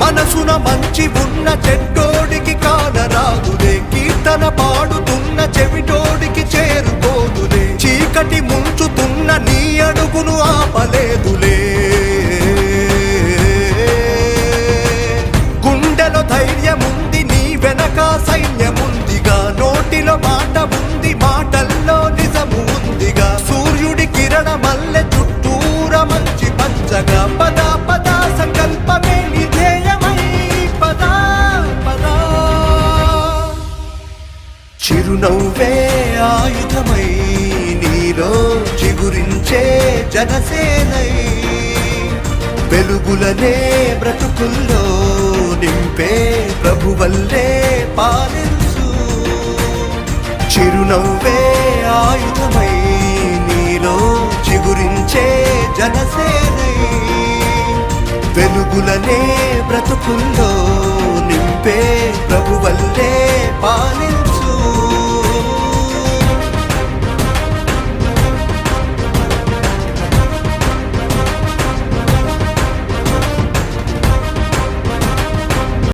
మనసున మంచి ఉన్న చెడ్డోడికి కానరాదులే, కీర్తన పాడుతున్న చెవిటోడికి చేరుకోదులే, చీకటి ముంచుతున్న నీ అడుగును ఆపలేదులే. గుండెలో ధైర్యముంది, నీ వెనక సైన్యముందిగా, నోటిలో మాట ఉంది, మాటల్లో నిజము ఉందిగా, సూర్యుడి కిరణ మల్లె చుట్టూర మంచి పంచగా, పద పద సంకల్పమే నిధేయమై పద పద. చిరునవ్వే ఆయుధమై నీలో చిగురించే జనసేనై, వెలుగులనే బ్రతుకుల్లో నింపే ప్రభువల్లే పాలించు. చిరునవ్వే ఆయుధమై నీలో చిగురించే జనసేనై, వెలుగులనే బ్రతుకుల్లో నింపే ప్రభువల్లే పాలించు.